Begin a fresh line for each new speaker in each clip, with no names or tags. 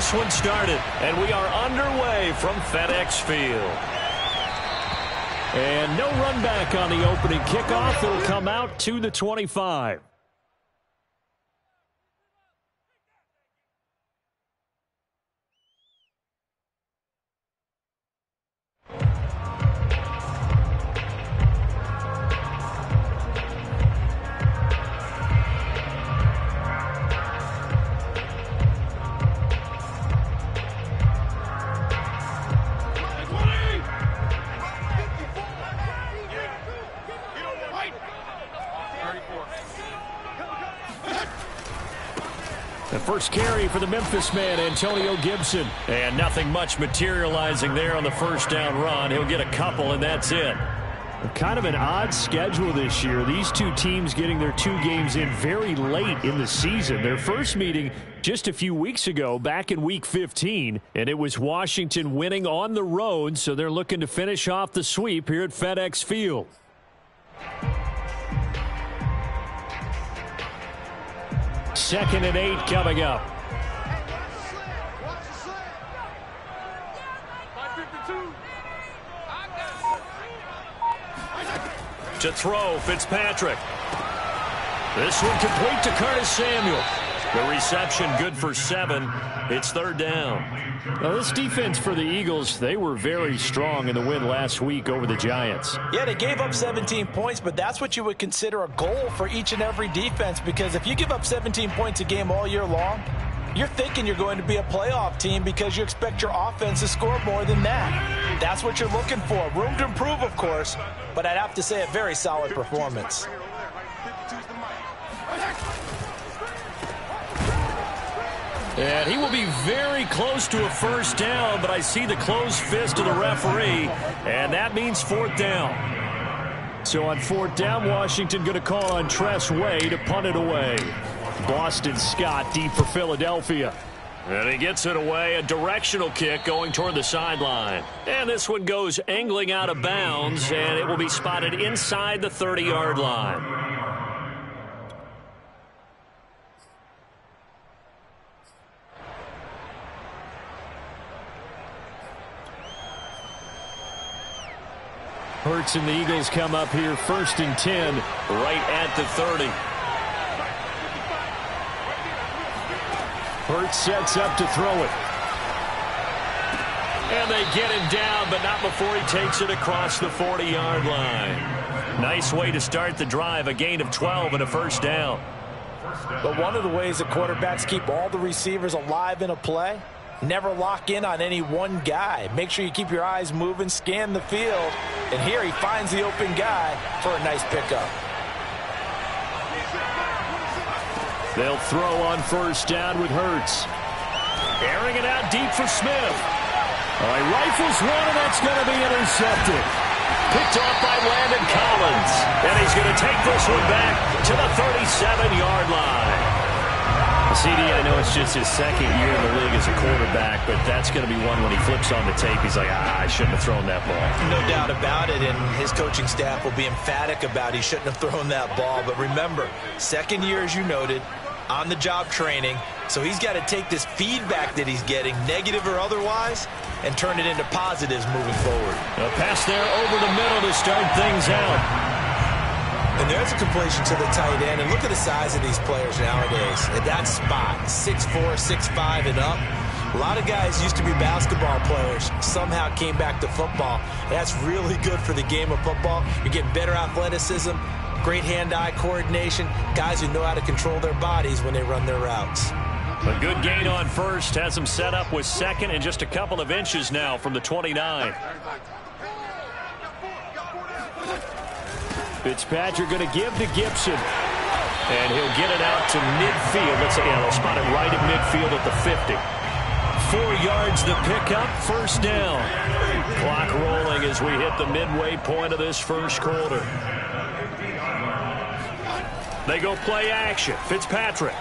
this one started, and we are underway from FedEx Field. And no run back on the opening kickoff. It'll come out to the 25. The first carry for the Memphis man, Antonio Gibson. And nothing much materializing there on the first down run. He'll get a couple, and that's it. Kind of an odd schedule this year. These two teams getting their 2 games in very late in the season. Their first meeting just a few weeks ago, back in Week 15, and it was Washington winning on the road, so they're looking to finish off the sweep here at FedEx Field. Second and 8 coming up. To throw, Fitzpatrick. This one complete to Curtis Samuel. The reception good for 7. It's third down. Now, this defense for the Eagles, they were very strong in the win last week over the Giants.
Yeah, they gave up 17 points, but that's what you would consider a goal for each and every defense, because if you give up 17 points a game all year long, you're thinking you're going to be a playoff team because you expect your offense to score more than that. That's what you're looking for. Room to improve, of course, but I'd have to say a very solid performance.
And he will be very close to a first down, but I see the closed fist of the referee, and that means fourth down. So on fourth down, Washington going to call on Tress Way to punt it away. Boston Scott deep for Philadelphia. And he gets it away, a directional kick going toward the sideline. And this one goes angling out of bounds, and it will be spotted inside the 30-yard line. Hurts and the Eagles come up here first and 10, right at the 30. Hurts sets up to throw it. And they get him down, but not before he takes it across the 40-yard line. Nice way to start the drive, a gain of 12 and a first down.
But one of the ways that quarterbacks keep all the receivers alive in a play, never lock in on any one guy. Make sure you keep your eyes moving, scan the field. And here he finds the open guy for a nice pickup.
They'll throw on first down with Hurts. Airing it out deep for Smith. All right, rifles one, and that's going to be intercepted. Picked off by Landon Collins. And he's going to take this one back to the 37-yard line. CD, I know it's just his second year in the league as a quarterback, but that's going to be one when he flips on the tape. He's like, I shouldn't have thrown that ball.
No doubt about it, and his coaching staff will be emphatic about he shouldn't have thrown that ball. But remember, second year, as you noted, on-the-job training, so he's got to take this feedback that he's getting, negative or otherwise, and turn it into positives moving forward.
A pass there over the middle to start things out.
And there's a completion to the tight end. And look at the size of these players nowadays. At that spot, 6'4", 6'5", and up. A lot of guys used to be basketball players, somehow came back to football. That's really good for the game of football. You're getting better athleticism, great hand-eye coordination, guys who know how to control their bodies when they run their routes.
A good gain on first. Has them set up with second and just a couple of inches now from the 29. Fitzpatrick going to give to Gibson. And he'll get it out to midfield. They'll spot it right at midfield at the 50. 4 yards the pickup, first down. Clock rolling as we hit the midway point of this first quarter. They go play action. Fitzpatrick.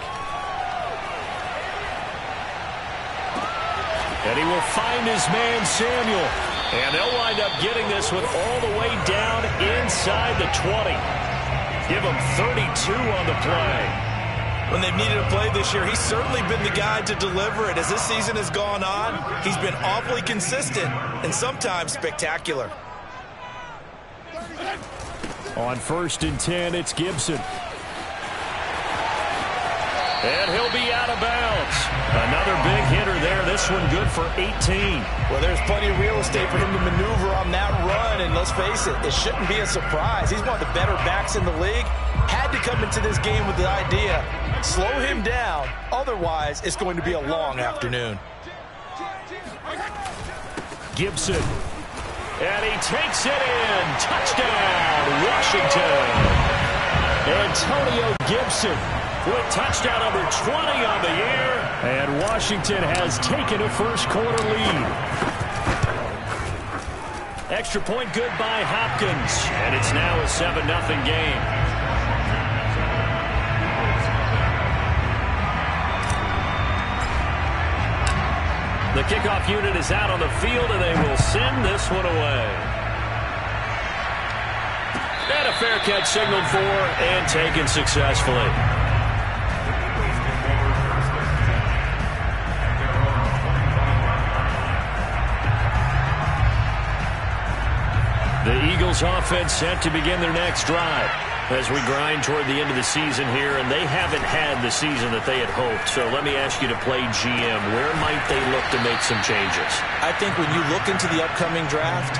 And he will find his man, Samuel. And they'll wind up getting this one all the way down inside the 20. Give him 32 on the play.
when they've needed a play this year, he's certainly been the guy to deliver it. As this season has gone on, he's been awfully consistent and sometimes spectacular.
On 1st and 10, it's Gibson. And he'll be out of bounds. Another big hitter there. This one good for 18.
Well, there's plenty of real estate for him to maneuver on that run. And let's face it, it shouldn't be a surprise. He's one of the better backs in the league. Had to come into this game with the idea, slow him down. Otherwise, it's going to be a long afternoon.
Gibson. And he takes it in. Touchdown, Washington. Antonio Gibson with touchdown number 20 on the year. And Washington has taken a first-quarter lead. Extra point good by Hopkins. And it's now a 7-0 game. The kickoff unit is out on the field, and they will send this one away. And a fair catch signaled for and taken successfully. The Eagles offense set to begin their next drive as we grind toward the end of the season here, and they haven't had the season that they had hoped. So let me ask you to play GM. Where might they look to make some changes?
I think when you look into the upcoming draft,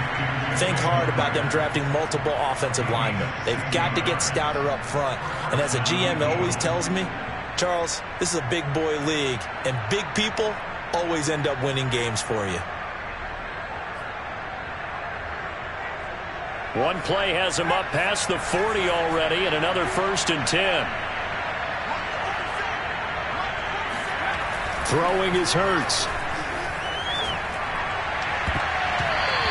think hard about them drafting multiple offensive linemen. They've got to get stouter up front. And as a GM, it always tells me, Charles, this is a big boy league, and big people always end up winning games for you.
One play has him up past the 40 already, and another 1st and 10. Throwing is Hurts.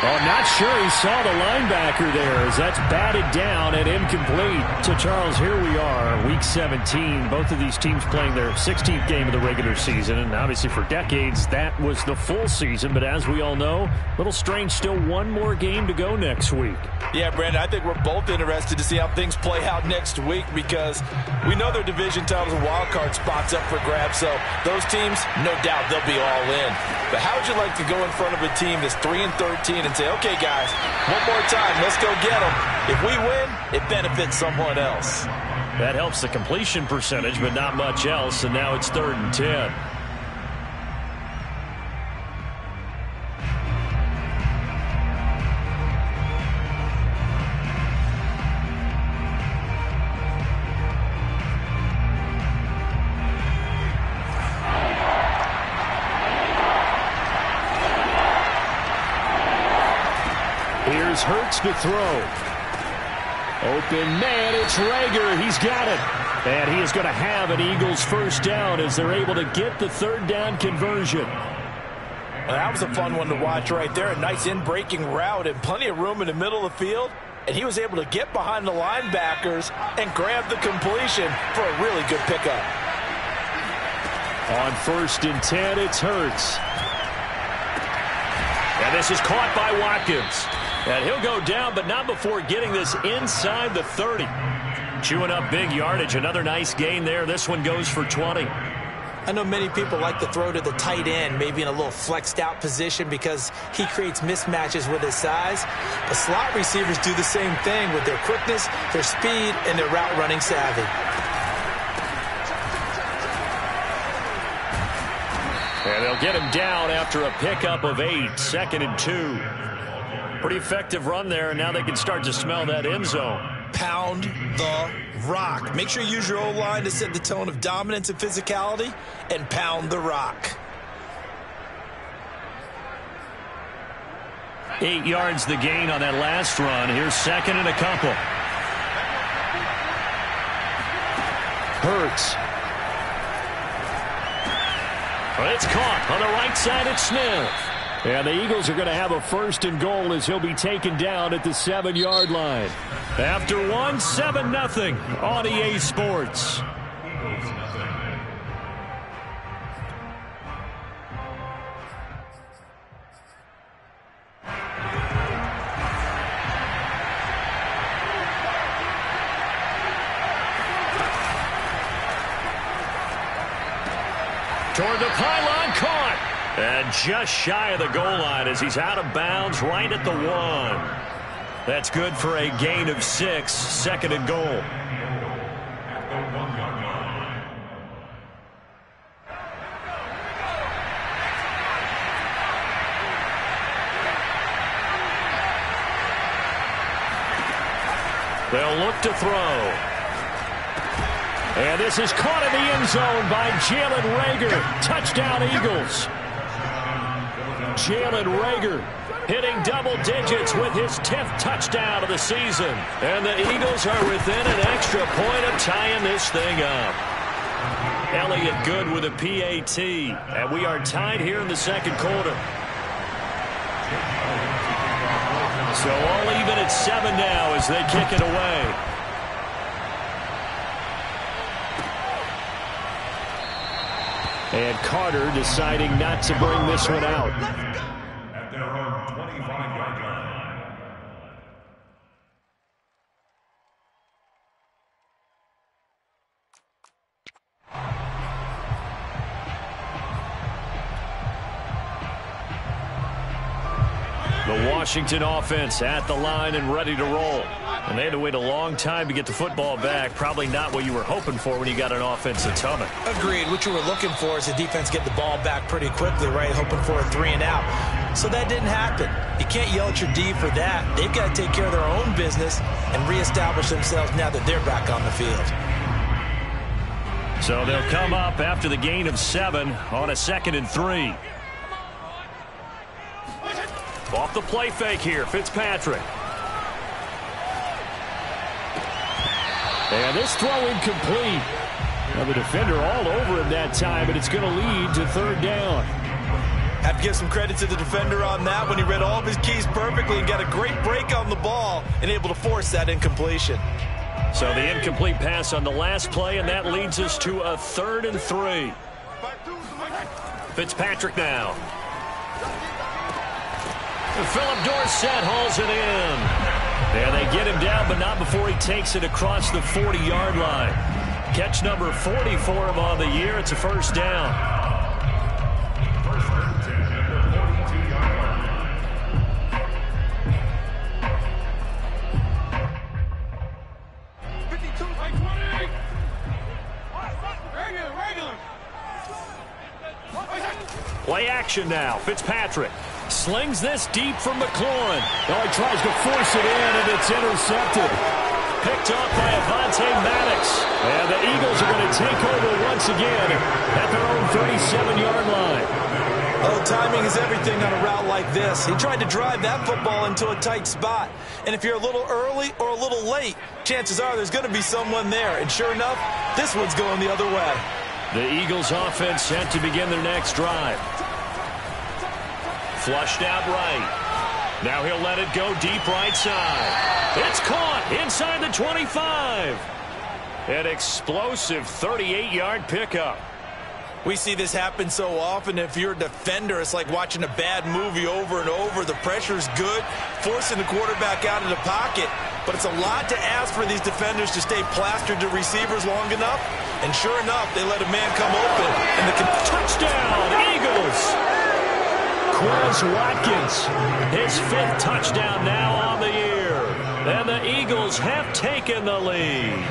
Oh, not sure he saw the linebacker there as that's batted down and incomplete. So, Charles, here we are, Week 17. Both of these teams playing their 16th game of the regular season. And obviously for decades, that was the full season. But as we all know, a little strange, still one more game to go next week.
Yeah, Brandon, I think we're both interested to see how things play out next week because we know their division titles and wild card spots up for grabs. So those teams, no doubt, they'll be all in. But how would you like to go in front of a team that's 3-13 and say, okay, guys, one more time, let's go get them. If we win, it benefits someone else.
That helps the completion percentage, but not much else, and now it's 3rd and 10. Here's Hurts to throw. Open man, it's Rager. He's got it. And he is going to have an Eagles first down as they're able to get the 3rd down conversion.
Well, that was a fun one to watch right there. A nice in-breaking route and plenty of room in the middle of the field. And he was able to get behind the linebackers and grab the completion for a really good pickup.
On 1st and 10, it's Hurts. And this is caught by Watkins. And he'll go down, but not before getting this inside the 30. Chewing up big yardage. Another nice gain there. This one goes for 20.
I know many people like to throw to the tight end, maybe in a little flexed out position because he creates mismatches with his size. But slot receivers do the same thing with their quickness, their speed, and their route running savvy.
And they'll get him down after a pickup of 8. 2nd and 2. Pretty effective run there, and now they can start to smell that end zone.
Pound the rock. Make sure you use your O-line to set the tone of dominance and physicality, and pound the rock.
8 yards the gain on that last run. Here's 2nd and a couple. Hurts. Well, it's caught on the right side. It's Smith. And the Eagles are going to have a 1st and goal as he'll be taken down at the 7-yard line. After 7-0 on EA Sports. toward the pylon, caught. And just shy of the goal line as he's out of bounds right at the 1. That's good for a gain of 6, second and goal. They'll look to throw. And this is caught in the end zone by Jalen Reagor. Touchdown, Eagles. Jalen Reagor hitting double digits with his 10th touchdown of the season. And the Eagles are within an extra point of tying this thing up. Elliott Good with a PAT. And we are tied here in the second quarter. So all even at 7 now as they kick it away. And Carter deciding not to bring this one out. At their own 25-yard line. The Washington offense at the line and ready to roll. And they had to wait a long time to get the football back. Probably not what you were hoping for when you got an offense that's humming.
Agreed. What you were looking for is the defense get the ball back pretty quickly, right? Hoping for a 3 and out. So that didn't happen. You can't yell at your D for that. They've got to take care of their own business and reestablish themselves now that they're back on the field.
So they'll come up after the gain of 7 on a 2nd and 3. Off the play fake here, Fitzpatrick. And this throw incomplete. Now the defender all over him that time, but it's going to lead to 3rd down.
Have to give some credit to the defender on that when he read all of his keys perfectly and got a great break on the ball and able to force that incompletion.
So the incomplete pass on the last play, and that leads us to a 3rd and 3. Fitzpatrick now. And Philip Dorsett hauls it in. And they get him down, but not before he takes it across the 40-yard line. Catch number 40 for him on the year. It's a 1st down. Play action now. Fitzpatrick slings this deep from McLaurin. Oh, he tries to force it in, and it's intercepted. Picked off by Avonte Maddox. And the Eagles are going to take over once again at their own 37-yard line.
Oh, timing is everything on a route like this. He tried to drive that football into a tight spot. And if you're a little early or a little late, chances are there's going to be someone there. And sure enough, this one's going the other way.
The Eagles offense set to begin their next drive. Flushed out right. Now he'll let it go deep right side. It's caught inside the 25. An explosive 38-yard pickup.
We see this happen so often. If you're a defender, it's like watching a bad movie over and over. The pressure's good, forcing the quarterback out of the pocket. But it's a lot to ask for these defenders to stay plastered to receivers long enough. And sure enough, they let a man come open. And the touchdown, Eagles! Quez Watkins, his 5th touchdown now on the year. And the Eagles have taken the lead.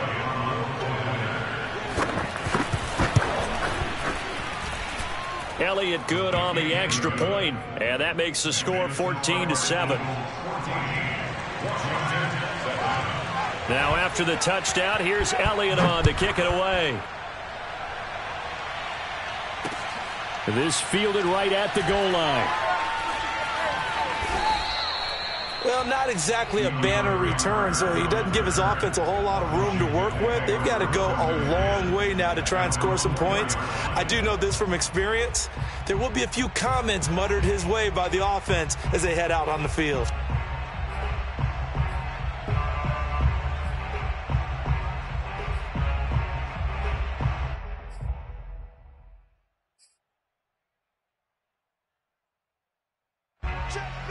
Elliott Good on the extra point, and that makes the score 14-7. Now after the touchdown, here's Elliott on to kick it away. This fielded right at the goal line. Well, not exactly a banner return, so he doesn't give his offense a whole lot of room to work with. They've got to go a long way now to try and score some points. I do know this from experience. There will be a few comments muttered his way by the offense as they head out on the field.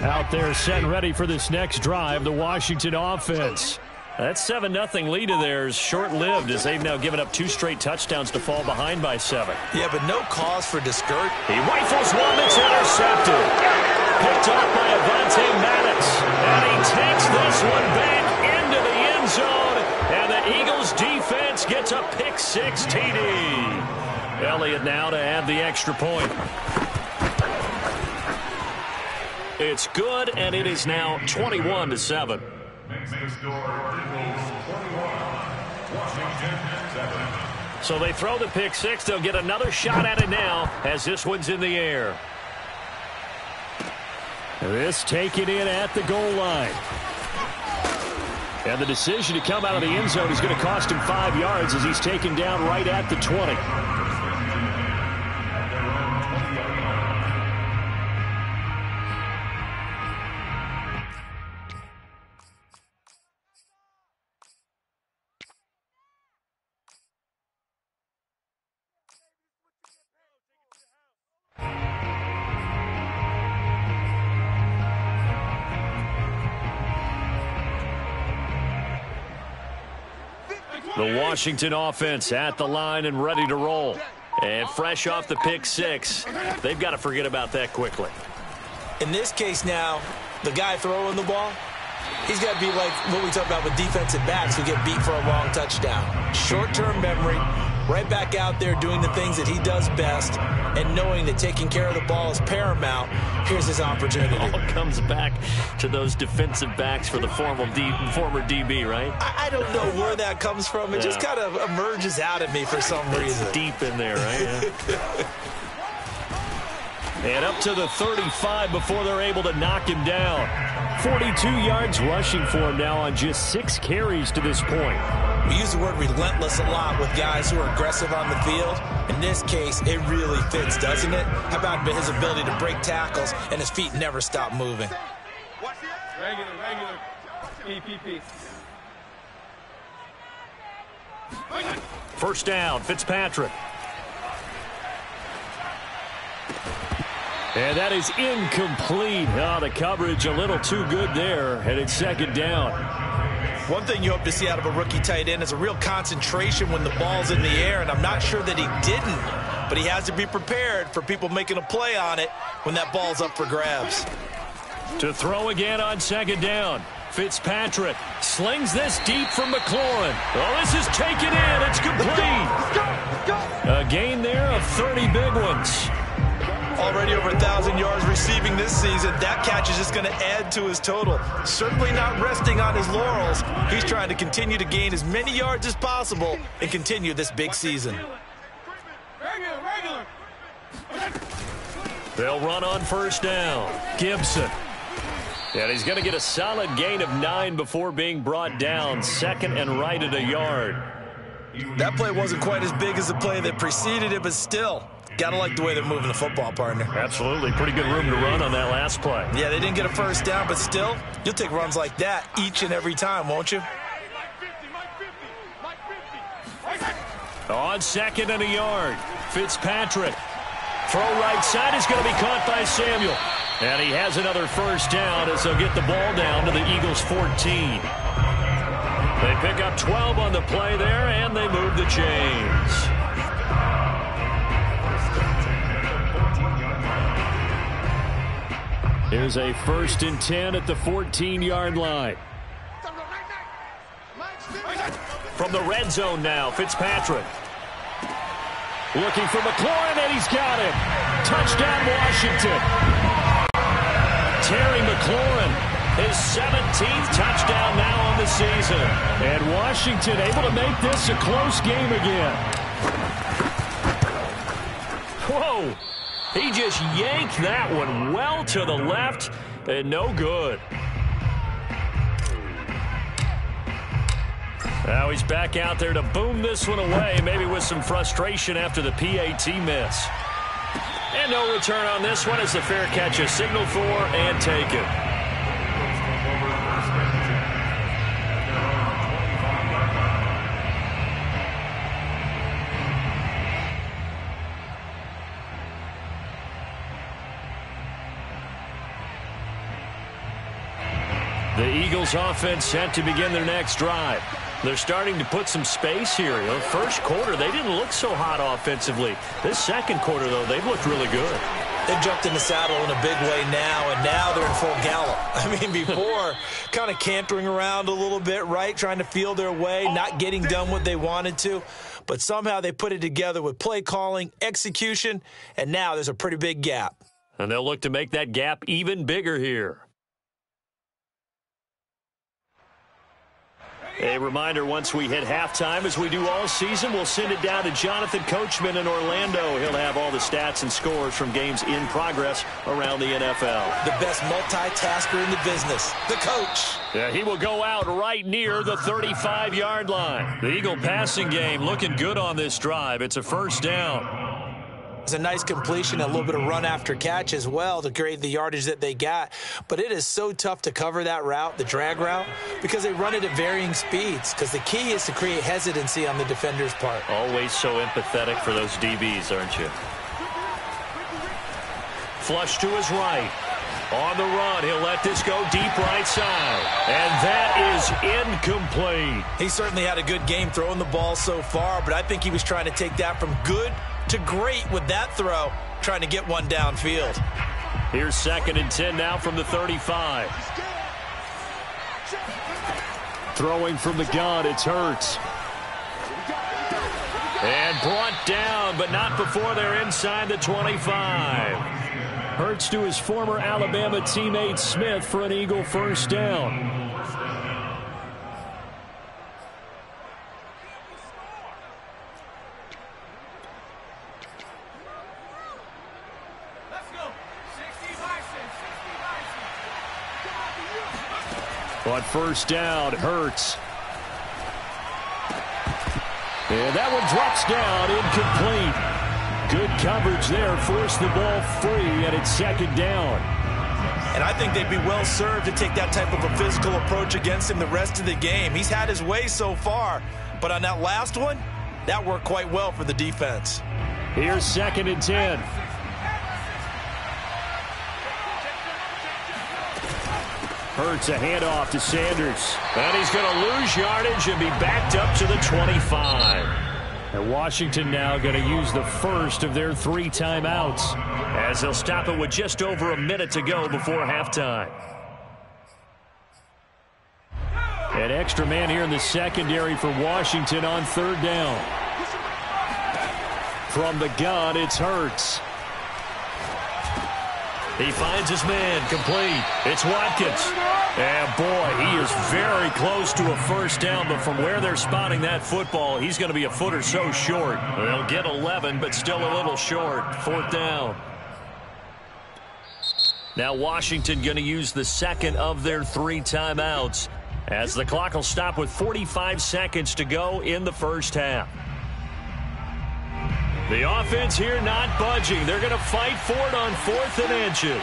Out there set and ready for this next drive, the Washington offense. That 7-0 lead of theirs short-lived as they've now given up 2 straight touchdowns to fall behind by 7.
Yeah, but no cause for discouragement.
He rifles one that's intercepted. Picked off by Avante Maddox. And he takes this one back into the end zone. And the Eagles defense gets a pick-6 TD. Elliott now to add the extra point. It's good, and it is now 21-7. So they throw the pick-6. They'll get another shot at it now as this one's in the air. This taken in at the goal line. And the decision to come out of the end zone is going to cost him 5 yards as he's taken down right at the 20. The Washington offense at the line and ready to roll. And fresh off the pick-6, they've got to forget about that quickly.
In this case now, the guy throwing the ball, he's got to be like what we talk about with defensive backs who get beat for a long touchdown. Short-term memory, right back out there doing the things that he does best, and knowing that taking care of the ball is paramount. Here's his opportunity.
It all comes back to those defensive backs for the former DB, right?
I don't know where that comes from. It just kind of emerges out at me for some reason.
It's deep in there, right? And up to the 35 before they're able to knock him down. 42 yards rushing for him now on just 6 carries to this point.
We use the word relentless a lot with guys who are aggressive on the field. In this case, it really fits, doesn't it? How about his ability to break tackles and his feet never stop moving?
Regular. PPP.
First down, Fitzpatrick. And that is incomplete. Oh, the coverage a little too good there, and it's second down.
One thing you hope to see out of a rookie tight end is a real concentration when the ball's in the air, and I'm not sure that he didn't, but he has to be prepared for people making a play on it when that ball's up for grabs.
To throw again on second down. Fitzpatrick slings this deep from McLaurin. Oh, this is taken in. It's complete. A gain there of 30 big ones.
Already over 1,000 yards receiving this season. That catch is just going to add to his total. Certainly not resting on his laurels. He's trying to continue to gain as many yards as possible and continue this big season.
They'll run on first down. Gibson. And he's going to get a solid gain of 9 before being brought down. Second and right at a yard.
That play wasn't quite as big as the play that preceded it, but still, gotta like the way they're moving the football, partner.
Absolutely. Pretty good room to run on that last play.
Yeah, they didn't get a first down, but still, you'll take runs like that each and every time, won't you?
On second and a yard, Fitzpatrick. Throw right side is going to be caught by Samuel. And he has another first down as they'll get the ball down to the Eagles' 14. They pick up 12 on the play there, and they move the chains. Here's a 1st and 10 at the 14-yard line. From the red zone now, Fitzpatrick. Looking for McLaurin, and he's got it. Touchdown, Washington. Terry McLaurin, his 17th touchdown now on the season. And Washington able to make this a close game again. Whoa. He just yanked that one well to the left, and no good. Now he's back out there to boom this one away, maybe with some frustration after the PAT miss. And no return on this one as the fair catch is signaled for and taken. The Eagles offense set to begin their next drive. They're starting to put some space here. You know, first quarter, they didn't look so hot offensively. This second quarter, though, they've looked really good.
They've jumped in the saddle in a big way now, and now they're in full gallop. I mean, before, kind of cantering around a little bit, right, trying to feel their way, not getting done what they wanted to. But somehow they put it together with play calling, execution, and now there's a pretty big gap.
And they'll look to make that gap even bigger here. A reminder, once we hit halftime, as we do all season, we'll send it down to Jonathan Coachman in Orlando. He'll have all the stats and scores from games in progress around the NFL.
The best multitasker in the business, the coach.
Yeah, he will go out right near the 35-yard line. The Eagle passing game looking good on this drive. It's a first down.
It's a nice completion, a little bit of run after catch as well to create the yardage that they got. But it is so tough to cover that route, the drag route, because they run it at varying speeds. Because the key is to create hesitancy on the defender's part.
Always so empathetic for those DBs, aren't you? Flush to his right. On the run, he'll let this go deep right side. And that is incomplete.
He certainly had a good game throwing the ball so far, but I think he was trying to take that from good to great with that throw, trying to get one downfield.
Here's 2nd and 10 now from the 35. Throwing from the gun, it's Hurts. And brought down, but not before they're inside the 25. Hurts to his former Alabama teammate Smith for an Eagle first down. On first down, Hurts. And that one drops down, incomplete. Good coverage there, forced the ball free, and it's 2nd down.
And I think they'd be well served to take that type of a physical approach against him the rest of the game. He's had his way so far, but on that last one, that worked quite well for the defense.
Here's 2nd and 10. Hurts a handoff to Sanders. And he's going to lose yardage and be backed up to the 25. And Washington now going to use the first of their 3 timeouts, as they'll stop it with just over a minute to go before halftime. An extra man here in the secondary for Washington on 3rd down. From the gun, it's Hurts. He finds his man, complete. It's Watkins. And boy, he is very close to a first down, but from where they're spotting that football, he's going to be a foot or so short. They'll get 11, but still a little short. 4th down. Now Washington going to use the 2nd of their 3 timeouts, as the clock will stop with 45 seconds to go in the first half. The offense here not budging. They're going to fight for it on 4th and inches.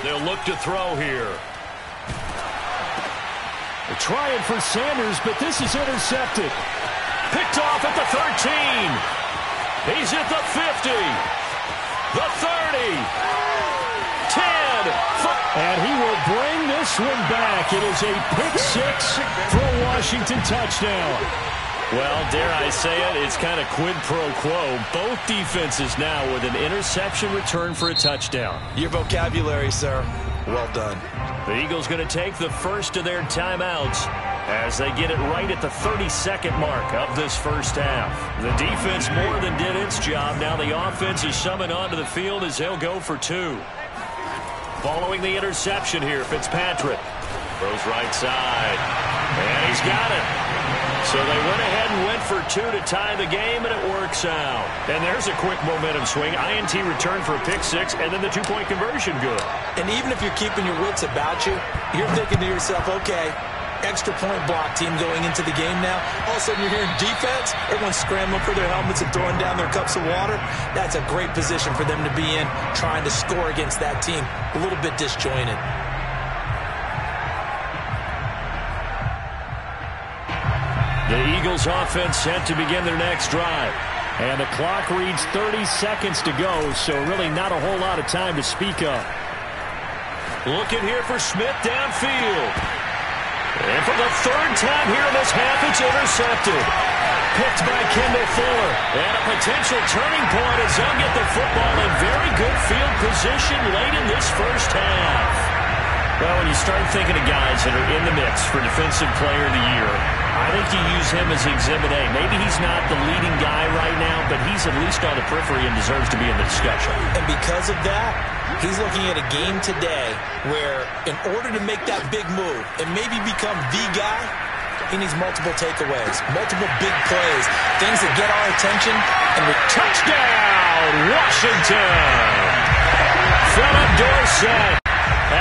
They'll look to throw here. They're trying for Sanders, but this is intercepted. Picked off at the 13. He's at the 50. The 30. 10. And he will bring this one back. It is a pick 6 for a Washington touchdown. Well, dare I say it, it's kind of quid pro quo. Both defenses now with an interception return for a touchdown.
Your vocabulary, sir. Well done.
The Eagles going to take the first of their timeouts as they get it right at the 32nd mark of this first half. The defense more than did its job. Now the offense is summoned onto the field as they'll go for 2. Following the interception here, Fitzpatrick throws right side. And he's got it. So they went ahead and went for 2 to tie the game, and it works out. And there's a quick momentum swing. INT return for a pick 6, and then the 2-point conversion good.
And even if you're keeping your wits about you, you're thinking to yourself, okay, extra point block team going into the game now. All of a sudden you're hearing defense. Everyone's scrambling for their helmets and throwing down their cups of water. That's a great position for them to be in, trying to score against that team. A little bit disjointed.
The Eagles offense set to begin their next drive. And the clock reads 30 seconds to go, so really not a whole lot of time to speak of. Looking here for Smith downfield. And for the third time here in this half, it's intercepted. Picked by Kendall Fuller. And a potential turning point as they'll get the football in very good field position late in this first half. Well, when you start thinking of guys that are in the mix for Defensive Player of the Year, I think you use him as Exhibit A. Maybe he's not the leading guy right now, but he's at least on the periphery and deserves to be in the discussion.
And because of that, he's looking at a game today where in order to make that big move and maybe become the guy, he needs multiple takeaways, multiple big plays, things that get our attention. And
touchdown, Washington! Philip Dorsett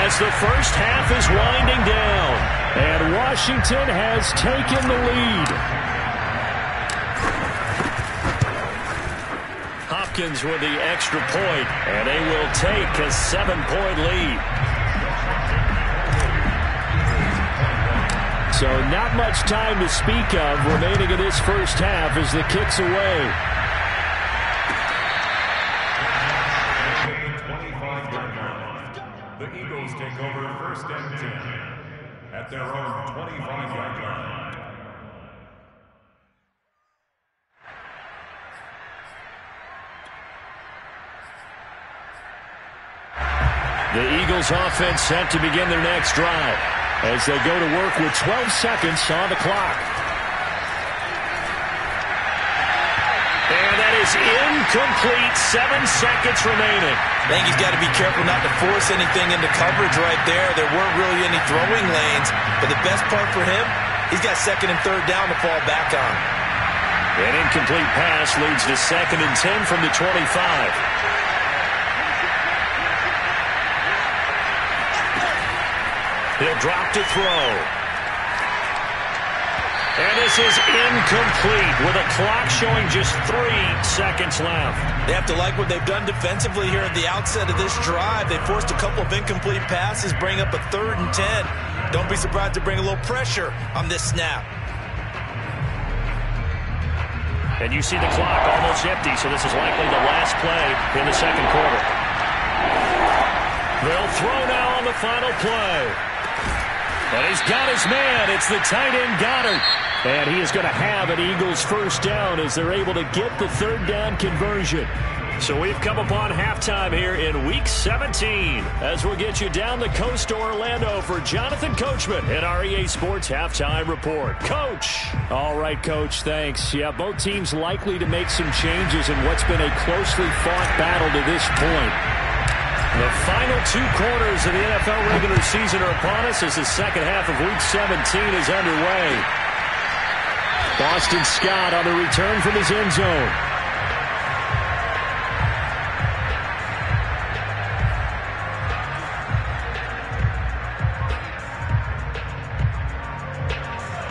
as the first half is winding down. And Washington has taken the lead. Hopkins with the extra point, and they will take a 7-point lead. So not much time to speak of remaining in this first half as the kick's away.
The Eagles take over first and 10 at their own 25-yard line.
The Eagles offense set to begin their next drive as they go to work with 12 seconds on the clock. And that is incomplete. 7 seconds remaining.
I think he's got to be careful not to force anything into coverage right there. There weren't really any throwing lanes. But the best part for him, he's got second and third down to fall back on.
An incomplete pass leads to 2nd and 10 from the 25. He'll drop to throw. And this is incomplete with a clock showing just 3 seconds left.
They have to like what they've done defensively here at the outset of this drive. They forced a couple of incomplete passes, bring up a 3rd and 10. Don't be surprised to bring a little pressure on this snap.
And you see the clock almost empty, so this is likely the last play in the second quarter. They'll throw now on the final play. And he's got his man. It's the tight end Goddard. And he is going to have an Eagles first down as they're able to get the 3rd down conversion. So we've come upon halftime here in Week 17 as we'll get you down the coast to Orlando for Jonathan Coachman at our EA Sports Halftime Report. Coach. All right, Coach, thanks. Yeah, both teams likely to make some changes in what's been a closely fought battle to this point. The final 2 quarters of the NFL regular season are upon us as the second half of Week 17 is underway. Boston Scott on the return from his end zone.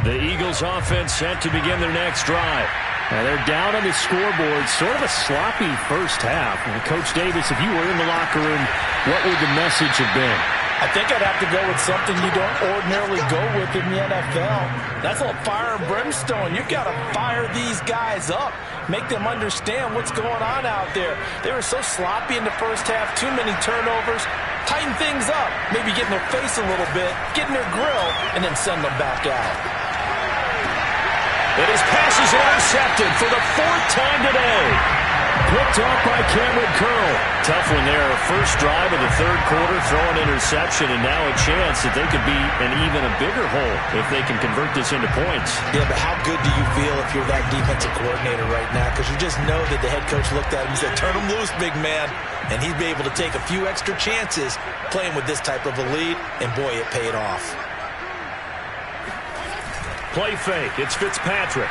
The Eagles offense set to begin their next drive. Now they're down on the scoreboard, sort of a sloppy first half. And Coach Davis, if you were in the locker room, what would the message have been?
I think I'd have to go with something you don't ordinarily go with in the NFL. That's a little fire and brimstone. You've got to fire these guys up. Make them understand what's going on out there. They were so sloppy in the first half, too many turnovers. Tighten things up. Maybe get in their face a little bit, get in their grill, and then send them back out.
And his pass is intercepted for the 4th time today. Picked off by Cameron Curl. Tough one there. First drive of the 3rd quarter, throw an interception, and now a chance that they could be in even a bigger hole if they can convert this into points.
Yeah, but how good do you feel if you're that defensive coordinator right now? Because you just know that the head coach looked at him and said, turn him loose, big man. And he'd be able to take a few extra chances playing with this type of a lead, and boy, it paid off.
Play fake. It's Fitzpatrick.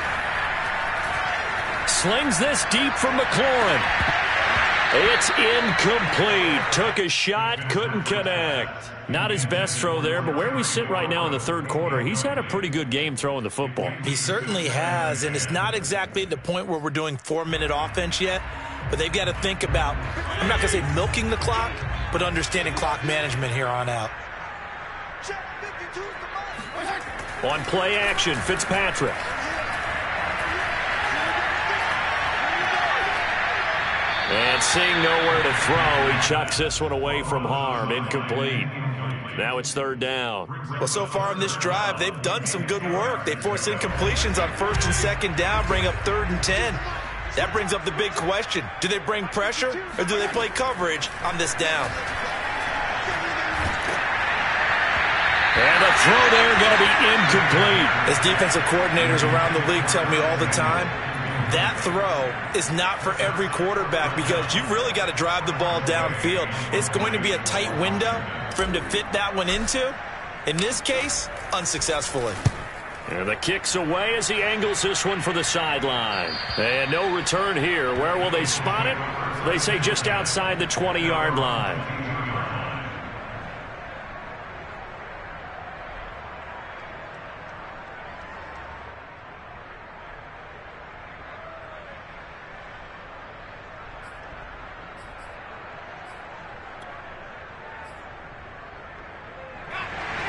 Slings this deep from McLaurin. It's incomplete. Took a shot, couldn't connect. Not his best throw there, but where we sit right now in the 3rd quarter, he's had a pretty good game throwing the football.
He certainly has, and it's not exactly at the point where we're doing 4-minute offense yet, but they've got to think about, I'm not going to say milking the clock, but understanding clock management here on out.
On play action, Fitzpatrick. And seeing nowhere to throw, he chucks this one away from harm. Incomplete. Now it's third down.
Well, so far in this drive, they've done some good work. They force incompletions on first and second down, bring up 3rd and 10. That brings up the big question. Do they bring pressure or do they play coverage on this down?
And the throw there going to be incomplete.
As defensive coordinators around the league tell me all the time, that throw is not for every quarterback because you've really got to drive the ball downfield. It's going to be a tight window for him to fit that one into. In this case, unsuccessfully.
And the kick's away as he angles this one for the sideline. And no return here. Where will they spot it? They say just outside the 20-yard line.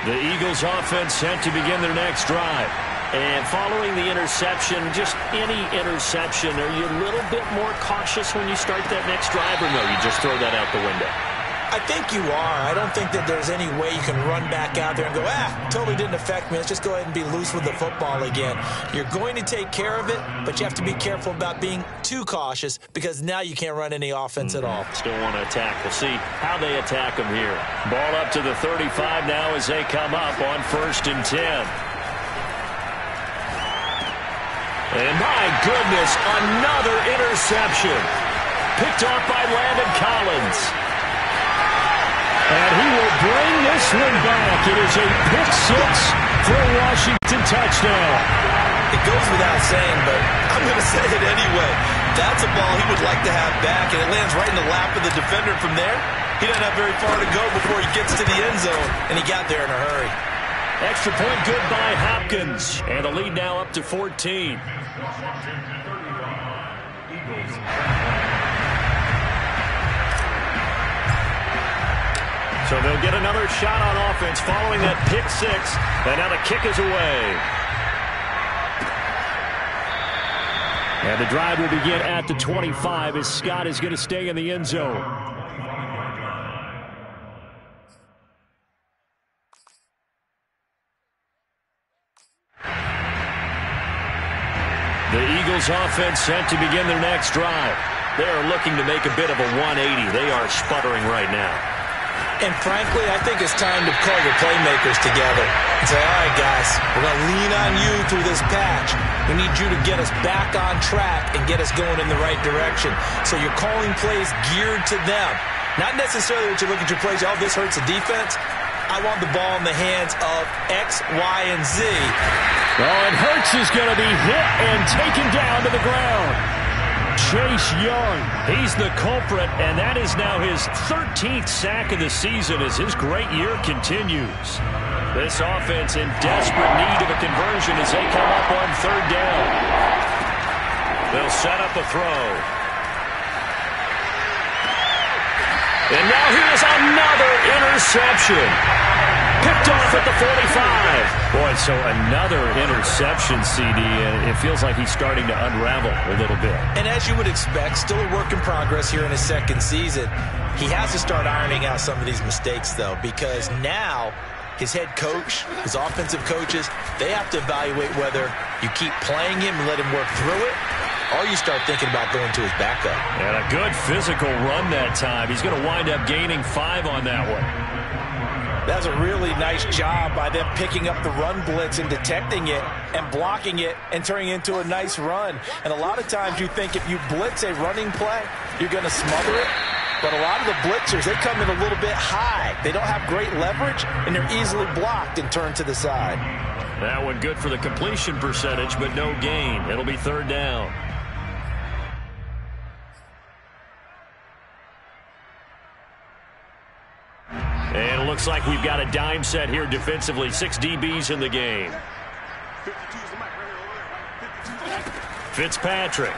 The Eagles offense set to begin their next drive. And following the interception, just any interception, are you a little bit more cautious when you start that next drive, or no, you just throw that out the window?
I think you are. I don't think that there's any way you can run back out there and go, totally didn't affect me. Let's just go ahead and be loose with the football again. You're going to take care of it, but you have to be careful about being too cautious because now you can't run any offense at all.
Still want to attack. We'll see how they attack them here. Ball up to the 35 now as they come up on 1st and 10. And my goodness, another interception. Picked off by Landon Collins. And he will bring this one back. It is a pick six for a Washington touchdown.
It goes without saying, but I'm going to say it anyway. That's a ball he would like to have back, and it lands right in the lap of the defender from there. He doesn't have very far to go before he gets to the end zone, and he got there in a hurry.
Extra point good by Hopkins. And the lead now up to 14. So they'll get another shot on offense following that pick six. And now the kick is away. And the drive will begin at the 25 as Scott is going to stay in the end zone. The Eagles offense set to begin their next drive. They are looking to make a bit of a 180. They are sputtering right now.
And frankly, I think it's time to call your playmakers together and say, all right, guys, we're going to lean on you through this patch. We need you to get us back on track and get us going in the right direction. So you're calling plays geared to them. Not necessarily that you look at your plays, oh, this hurts the defense. I want the ball in the hands of X, Y, and Z.
Oh, and Hurts is going to be hit and taken down to the ground. Chase Young, he's the culprit, and that is now his 13th sack of the season as his great year continues. This offense in desperate need of a conversion as they come up on 3rd down. They'll set up a throw. And now here's another interception. Picked off at the 45. Boy, so another interception, CD, and it feels like he's starting to unravel a little bit.
And as you would expect, still a work in progress here in his 2nd season. He has to start ironing out some of these mistakes, though, because now his head coach, his offensive coaches, they have to evaluate whether you keep playing him and let him work through it, or you start thinking about going to his backup.
And a good physical run that time. He's going to wind up gaining 5 on that one.
That's a really nice job by them picking up the run blitz and detecting it and blocking it and turning it into a nice run. And a lot of times you think if you blitz a running play, you're going to smother it. But a lot of the blitzers, they come in a little bit high. They don't have great leverage, and they're easily blocked and turned to the side.
That one good for the completion percentage, but no gain. It'll be 3rd down. And it looks like we've got a dime set here defensively. 6 DBs in the game. Fitzpatrick.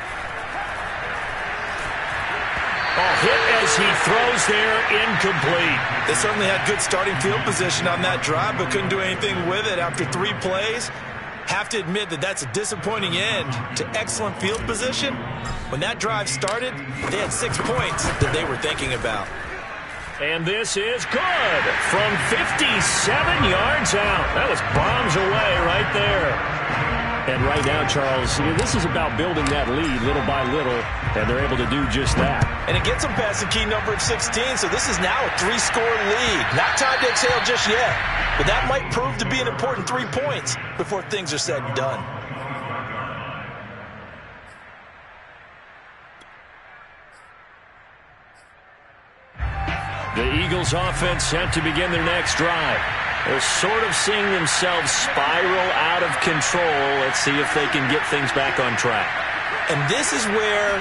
Oh, hit as he throws there, incomplete.
They certainly had good starting field position on that drive, but couldn't do anything with it after 3 plays. Have to admit that that's a disappointing end to excellent field position. When that drive started, they had 6 points that they were thinking about.
And this is good from 57 yards out. That was bombs away right there. And right now, Charles, this is about building that lead little by little, and they're able to do just that.
And it gets them past the key number of 16, so this is now a 3-score lead. Not time to exhale just yet, but that might prove to be an important 3 points before things are said and done.
The Eagles offense set to begin their next drive. They're sort of seeing themselves spiral out of control. Let's see if they can get things back on track.
And this is where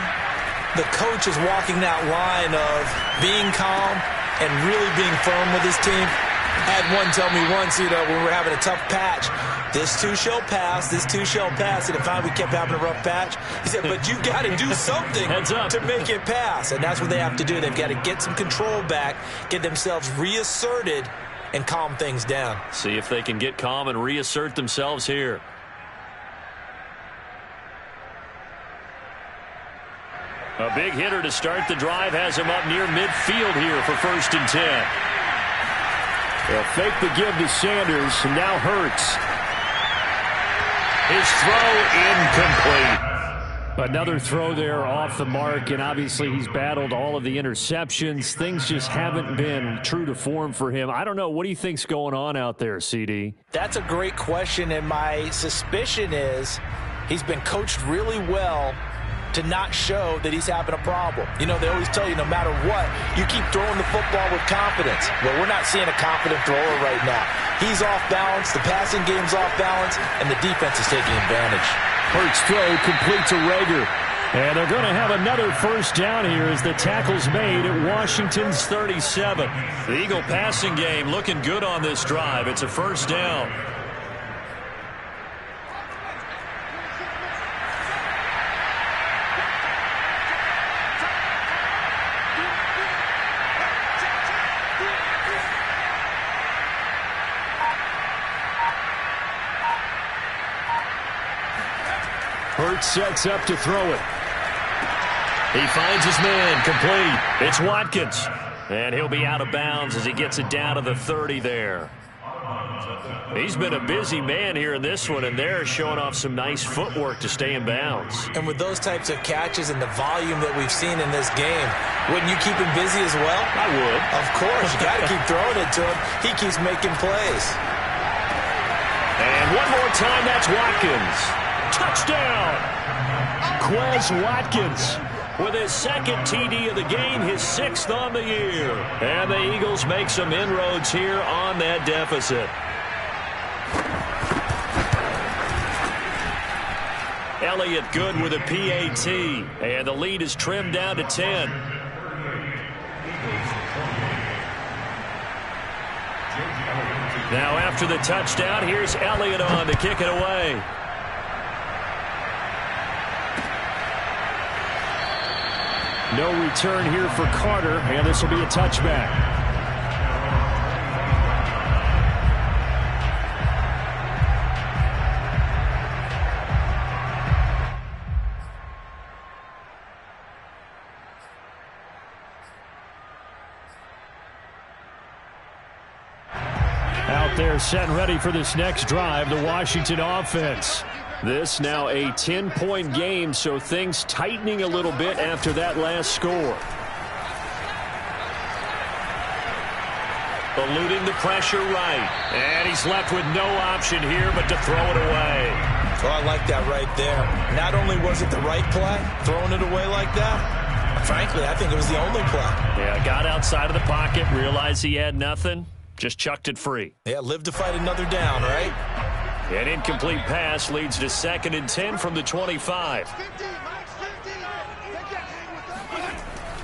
the coach is walking that line of being calm and really being firm with his team. I had one tell me once, when we were having a tough patch, this too shall pass, this too shall pass. And finally we kept having a rough patch. He said, but you got to do something to make it pass. And that's what they have to do. They've got to get some control back, get themselves reasserted, and calm things down.
See if they can get calm and reassert themselves here. A big hitter to start the drive has him up near midfield here for 1st and 10. They'll fake the give to Sanders, and now Hurts. His throw incomplete. Another throw there off the mark, and obviously he's battled all of the interceptions. Things just haven't been true to form for him. I don't know. What do you think's going on out there, CD?
That's a great question, and my suspicion is he's been coached really well to not show that he's having a problem. They always tell you no matter what, you keep throwing the football with confidence. Well, we're not seeing a confident thrower right now. He's off balance, the passing game's off balance, and the defense is taking advantage.
Hurts throw complete to Rager. And they're going to have another 1st down here as the tackle's made at Washington's 37. The Eagle passing game looking good on this drive. It's a 1st down. Hurts sets up to throw it. He finds his man, complete. It's Watkins. And he'll be out of bounds as he gets it down to the 30 there. He's been a busy man here in this one, and they're showing off some nice footwork to stay in bounds.
And with those types of catches and the volume that we've seen in this game, wouldn't you keep him busy as well?
I would.
Of course. You got to keep throwing it to him. He keeps making plays.
And one more time, that's Watkins. Touchdown! Quez Watkins with his 2nd TD of the game, his 6th on the year. And the Eagles make some inroads here on that deficit. Elliott good with a PAT, and the lead is trimmed down to 10. Now after the touchdown, here's Elliott on to kick it away. No return here for Carter, and this will be a touchback. Out there set and ready for this next drive, the Washington offense. This now a 10-point game, so things tightening a little bit after that last score. Eluding the pressure right. And he's left with no option here but to throw it away.
Oh, I like that right there. Not only was it the right play, throwing it away like that, frankly, I think it was the only play.
Yeah, got outside of the pocket, realized he had nothing, just chucked it free.
Yeah, live to fight another down, right?
An incomplete pass leads to 2nd and 10 from the 25.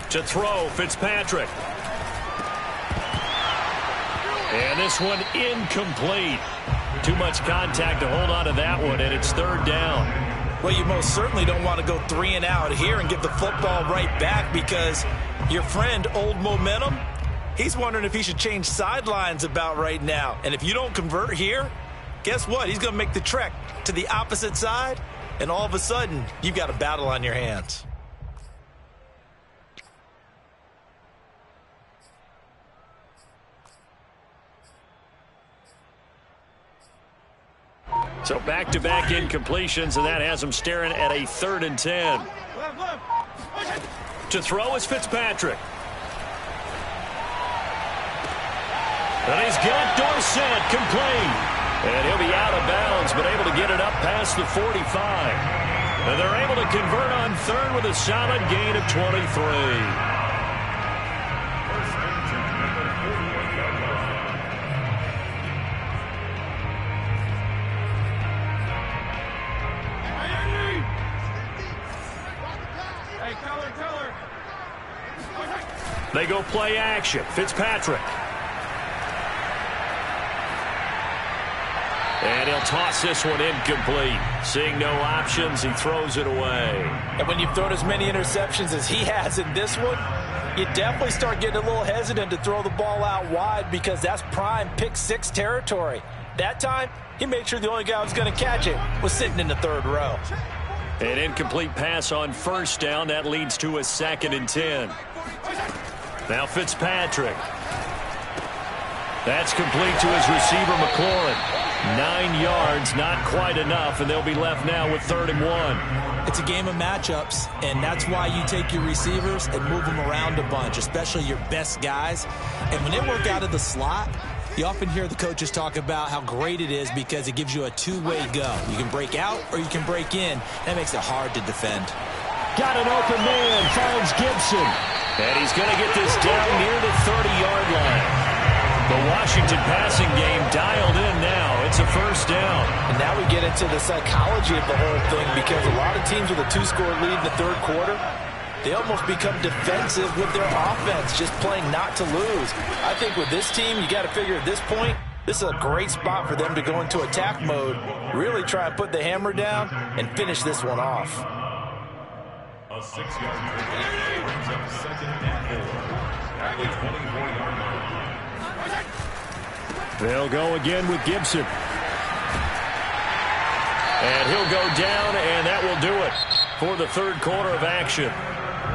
To throw, Fitzpatrick. And this one incomplete. Too much contact to hold on to that one, and it's 3rd down.
Well, you most certainly don't want to go 3 and out here and give the football right back because your friend, Old Momentum, he's wondering if he should change sidelines about right now. And if you don't convert here, guess what? He's going to make the trek to the opposite side, and all of a sudden, you've got a battle on your hands.
So back-to-back incompletions, and that has him staring at a 3rd and 10. To throw is Fitzpatrick. And he's got Dorsett complete. And he'll be out of bounds, but able to get it up past the 45. And they're able to convert on 3rd with a solid gain of 23. They go play action. Fitzpatrick. And he'll toss this one incomplete. Seeing no options, he throws it away.
And when you've thrown as many interceptions as he has in this one, you definitely start getting a little hesitant to throw the ball out wide because that's prime pick 6 territory. That time, he made sure the only guy who was going to catch it was sitting in the 3rd row.
An incomplete pass on 1st down. That leads to a 2nd and 10. Now Fitzpatrick. That's complete to his receiver, McLaurin. 9 yards, not quite enough, and they'll be left now with 3rd and 1.
It's a game of matchups, and that's why you take your receivers and move them around a bunch, especially your best guys. And when they work out of the slot, you often hear the coaches talk about how great it is because it gives you a two-way go. You can break out or you can break in. That makes it hard to defend.
Got an open man, finds Gibson. And he's going to get this down near the 30-yard line. The Washington passing game dialed in now. It's a 1st down.
And now we get into the psychology of the whole thing because a lot of teams with a 2-score lead in the 3rd quarter, they almost become defensive with their offense, just playing not to lose. I think with this team, you got to figure at this point, this is a great spot for them to go into attack mode, really try and put the hammer down and finish this one off.
A 6-yard pickup brings up 2nd and 4 at the 24-yard line.
They'll go again with Gibson. And he'll go down, and that will do it for the 3rd quarter of action.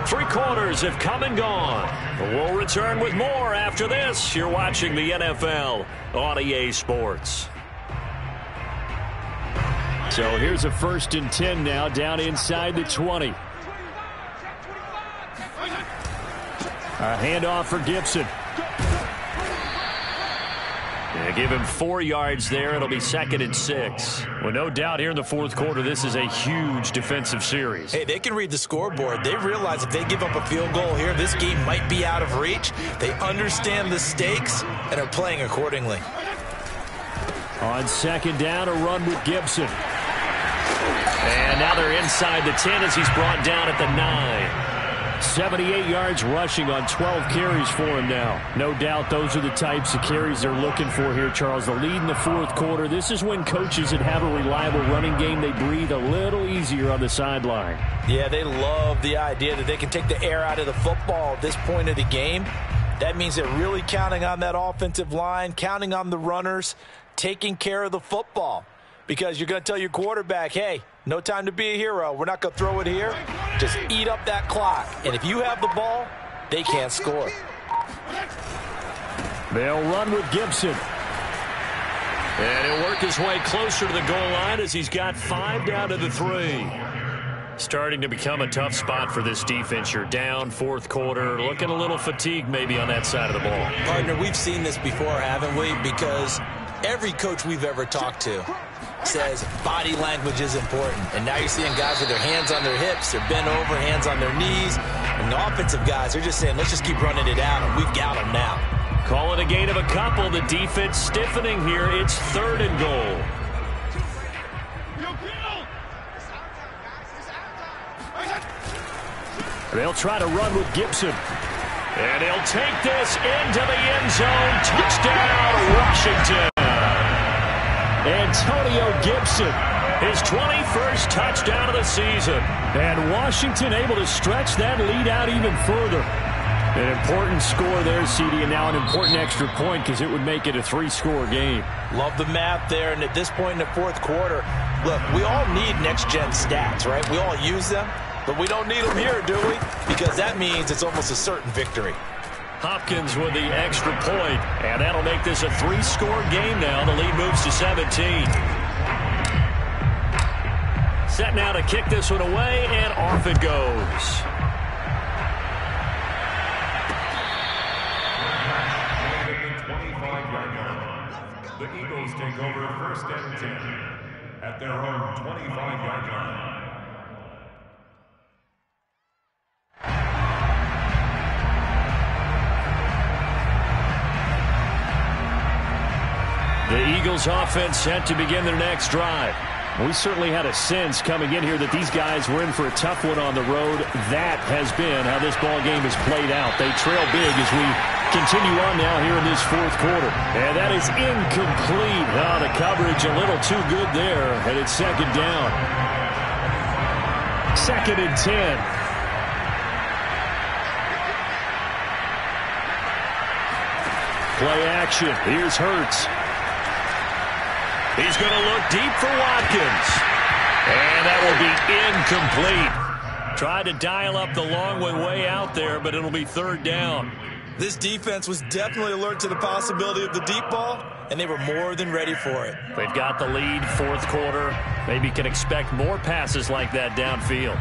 3 quarters have come and gone. We'll return with more after this. You're watching the NFL on EA Sports. So here's a 1st and 10 now, down inside the 20. A handoff for Gibson. They give him 4 yards there. It'll be 2nd and 6. Well, no doubt here in the 4th quarter, this is a huge defensive series.
Hey, they can read the scoreboard. They realize if they give up a field goal here, this game might be out of reach. They understand the stakes and are playing accordingly.
On 2nd down, a run with Gibson. And now they're inside the 10 as he's brought down at the 9. 78 yards rushing on 12 carries for him now. No doubt those are the types of carries they're looking for here, Charles. The lead in the 4th quarter. This is when coaches that have a reliable running game, they breathe a little easier on the sideline.
Yeah, they love the idea that they can take the air out of the football at this point of the game. That means they're really counting on that offensive line, counting on the runners, taking care of the football. Because you're going to tell your quarterback, hey, no time to be a hero. We're not going to throw it here. Just eat up that clock. And if you have the ball, they can't score.
They'll run with Gibson. And he'll work his way closer to the goal line as he's got 5 down to the 3. Starting to become a tough spot for this defense. You're down 4th quarter. Looking a little fatigued maybe on that side of the ball.
Partner, we've seen this before, haven't we? Because every coach we've ever talked to says body language is important. And now you're seeing guys with their hands on their hips, they're bent over, hands on their knees. And the offensive guys, they're just saying, let's just keep running it out, and we've got them now.
Call it a gain of a couple. The defense stiffening here. It's 3rd and goal. They'll try to run with Gibson. And he'll take this into the end zone. Touchdown, Washington. Antonio Gibson, his 21st touchdown of the season. And Washington able to stretch that lead out even further. An important score there, CD, and now an important extra point because it would make it a 3-score game.
Love the math there, and at this point in the 4th quarter, look, we all need next-gen stats, right? We all use them, but we don't need them here, do we? Because that means it's almost a certain victory.
Hopkins with the extra point, and that'll make this a 3-score game now. The lead moves to 17. Set now to kick this one away, and off it goes.
The Eagles take over 1st and 10 at their own 25-yard line.
The Eagles offense set to begin their next drive. We certainly had a sense coming in here that these guys were in for a tough one on the road. That has been how this ball game has played out. They trail big as we continue on now here in this 4th quarter. And that is incomplete. Oh, the coverage a little too good there. And it's 2nd down. 2nd and 10. Play action. Here's Hurts. He's going to look deep for Watkins. And that will be incomplete. Tried to dial up the long way out there, but it'll be 3rd down.
This defense was definitely alert to the possibility of the deep ball, and they were more than ready for it.
They've got the lead, 4th quarter. Maybe can expect more passes like that downfield.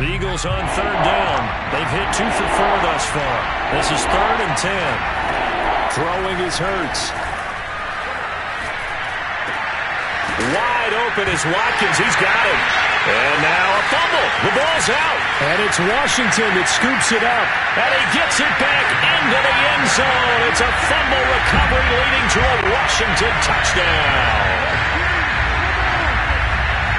The Eagles on 3rd down. They've hit 2 for 4 thus far. This is 3rd and 10. Throwing is Hurts. Wide open is Watkins. He's got it. And now a fumble. The ball's out. And it's Washington that scoops it up. And he gets it back into the end zone. It's a fumble recovery leading to a Washington touchdown.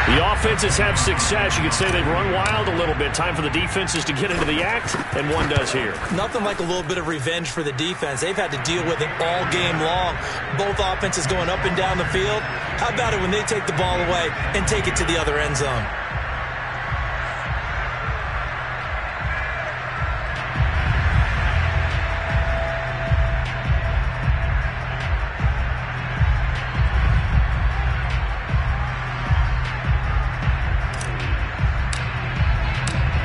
The offenses have success. You could say they've run wild a little bit. Time for the defenses to get into the act, and one does here.
Nothing like a little bit of revenge for the defense. They've had to deal with it all game long. Both offenses going up and down the field. How about it when they take the ball away and take it to the other end zone?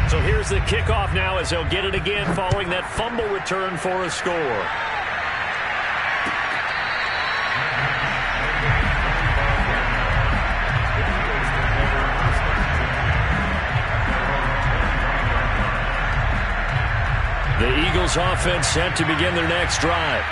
So here's the kickoff now as they'll get it again following that fumble return for a score. The Eagles offense set to begin their next drive.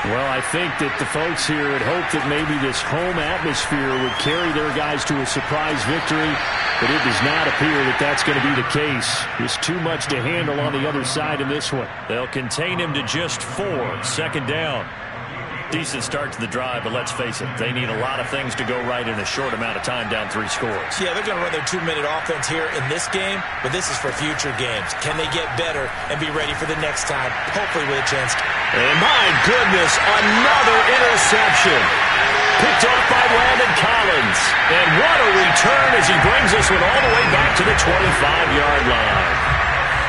Well, I think that the folks here had hoped that maybe this home atmosphere would carry their guys to a surprise victory, but it does not appear that that's going to be the case. There's too much to handle on the other side in this one. They'll contain him to just 4. 2nd down. Decent start to the drive, but let's face it, they need a lot of things to go right in a short amount of time down 3 scores.
Yeah, they're going to run their 2-minute offense here in this game, but this is for future games. Can they get better and be ready for the next time, hopefully with a chance?
And my goodness, another interception. Picked off by Landon Collins. And what a return as he brings this one all the way back to the 25-yard line.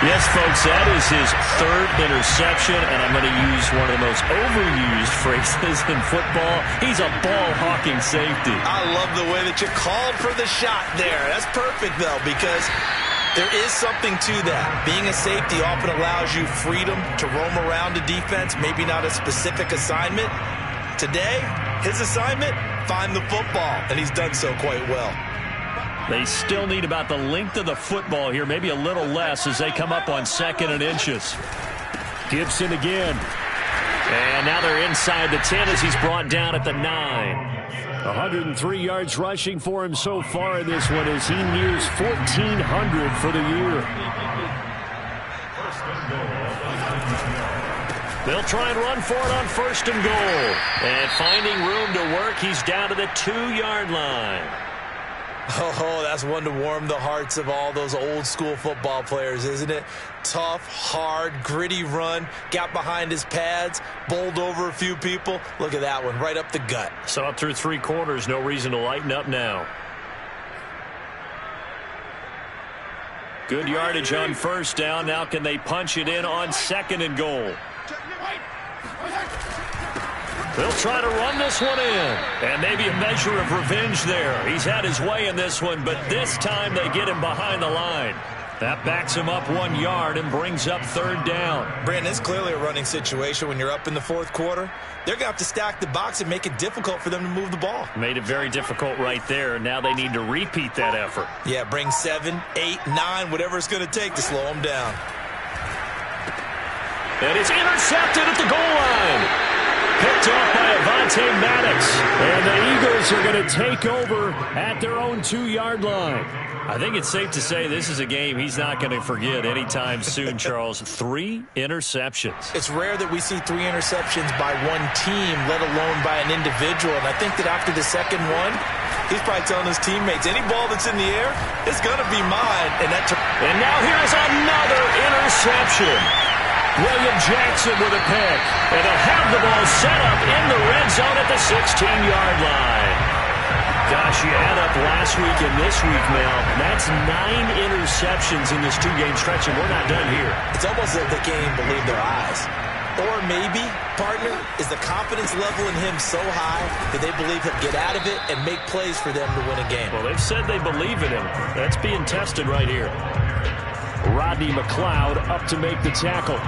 Yes, folks, that is his 3rd interception, and I'm going to use one of the most overused phrases in football. He's a ball-hawking safety.
I love the way that you called for the shot there. That's perfect, though, because there is something to that. Being a safety often allows you freedom to roam around a defense, maybe not a specific assignment. Today, his assignment, find the football, and he's done so quite well.
They still need about the length of the football here, maybe a little less as they come up on 2nd and inches. Gibson again. And now they're inside the 10 as he's brought down at the 9. 103 yards rushing for him so far in this one as he nears 1,400 for the year. They'll try and run for it on 1st and goal. And finding room to work, he's down to the 2-yard line.
Oh, that's one to warm the hearts of all those old-school football players, isn't it? Tough, hard, gritty run, got behind his pads, bowled over a few people. Look at that one, right up the gut.
So up through 3 quarters, no reason to lighten up now. Good yardage on 1st down. Now can they punch it in on 2nd and goal? They'll try to run this one in. And maybe a measure of revenge there. He's had his way in this one, but this time they get him behind the line. That backs him up 1 yard and brings up third down.
Brandon, it's clearly a running situation when you're up in the fourth quarter. They're going to have to stack the box and make it difficult for them to move the ball.
Made it very difficult right there. Now they need to repeat that effort.
Yeah, bring 7, 8, 9, whatever it's going to take to slow them down.
And it's intercepted at the goal line. Picked off by Avonte Maddox. And the Eagles are going to take over at their own 2-yard line. I think it's safe to say this is a game he's not going to forget anytime soon, Charles. 3 interceptions.
It's rare that we see 3 interceptions by one team, let alone by an individual. And I think that after the second one, he's probably telling his teammates, any ball that's in the air, it's going to be mine. And
now here's another interception. William Jackson with a pick. And they'll have the ball set up in the red zone at the 16-yard line. Gosh, you add up last week and this week now. That's 9 interceptions in this 2-game stretch, and we're not done here.
It's almost like they can't even believe their eyes. Or maybe, partner, is the confidence level in him so high that they believe he'll get out of it and make plays for them to win a game.
Well, they've said they believe in him. That's being tested right here. Rodney McLeod up to make the tackle.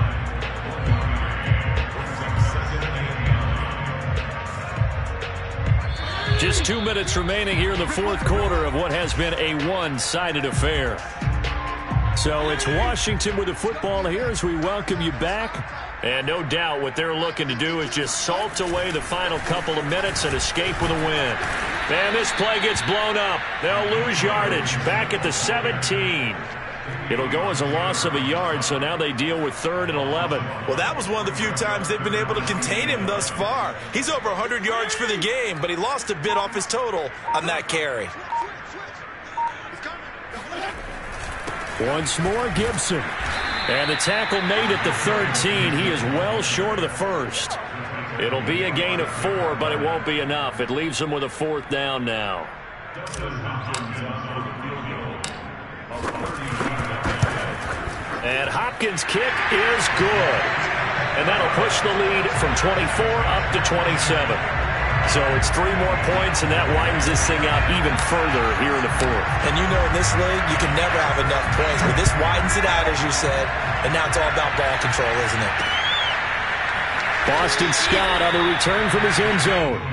Just 2 minutes remaining here in the fourth quarter of what has been a one-sided affair. So it's Washington with the football here as we welcome you back. And no doubt what they're looking to do is just salt away the final couple of minutes and escape with a win. And this play gets blown up. They'll lose yardage back at the 17. It'll go as a loss of a yard, so now they deal with 3rd and 11.
Well, that was one of the few times they've been able to contain him thus far. He's over 100 yards for the game, but he lost a bit off his total on that carry.
Once more, Gibson. And the tackle made at the 13. He is well short of the first. It'll be a gain of 4, but it won't be enough. It leaves them with a 4th down now. And Hopkins' kick is good. And that'll push the lead from 24 up to 27. So it's 3 more points, and that widens this thing out even further here in the fourth.
And you know in this league, you can never have enough points. But this widens it out, as you said. And now it's all about ball control, isn't it?
Boston Scott on the return from his end zone.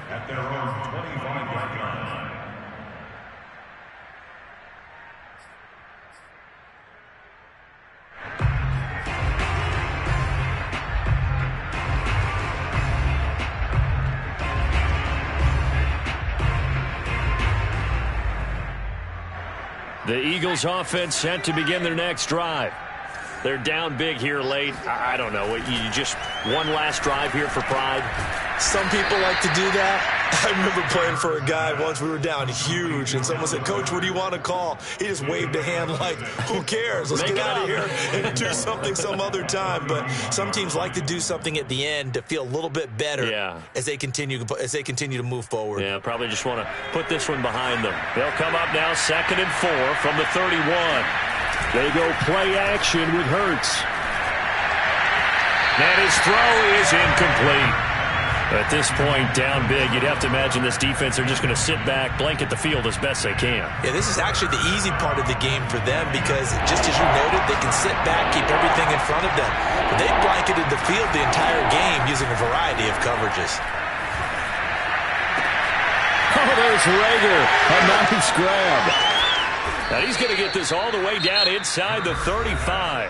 At their own 25-yard line.
The Eagles offense set to begin their next drive. They're down big here late. I don't know. You just one last drive here for pride?
Some people like to do that. I remember playing for a guy once. We were down huge, and someone said, "Coach, what do you want to call?" He just waved a hand like, who cares? Let's get out of here and do something some other time. But some teams like to do something at the end to feel a little bit better as they continue to move forward.
Yeah, probably just want to put this one behind them. They'll come up now 2nd and 4 from the 31. They go play action with Hurts. And his throw is incomplete. At this point, down big, you'd have to imagine this defense are just going to sit back, blanket the field as best they can.
Yeah, this is actually the easy part of the game for them because, just as you noted, they can sit back, keep everything in front of them. But they've blanketed the field the entire game using a variety of coverages.
Oh, there's Rager. A nice grab. Now he's going to get this all the way down inside the 35.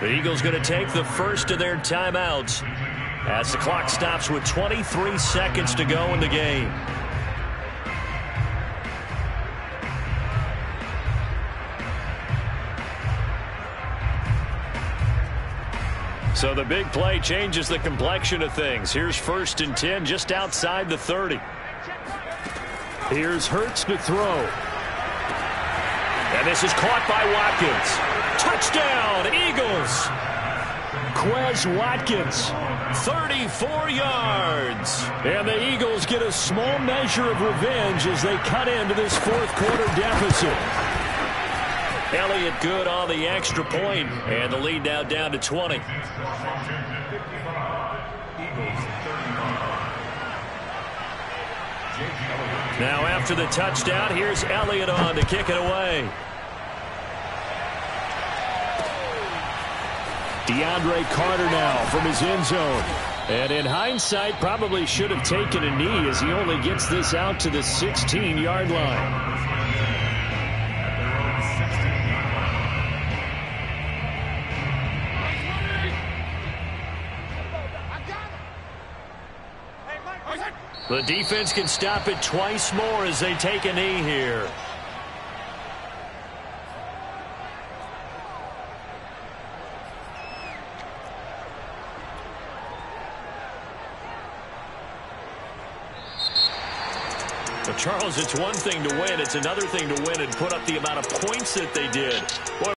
The Eagles going to take the first of their timeouts as the clock stops with 23 seconds to go in the game. So the big play changes the complexion of things. Here's 1st and 10 just outside the 30. Here's Hurts to throw. And this is caught by Watkins. Touchdown, Eagles. Quez Watkins, 34 yards. And the Eagles get a small measure of revenge as they cut into this fourth quarter deficit. Elliott good on the extra point, and the lead now down to 20. Now after the touchdown, here's Elliott on to kick it away. DeAndre Carter now from his end zone. And in hindsight, probably should have taken a knee as he only gets this out to the 16-yard line. The defense can stop it twice more as they take a knee here. But Charles, it's one thing to win. It's another thing to win and put up the amount of points that they did. Boy,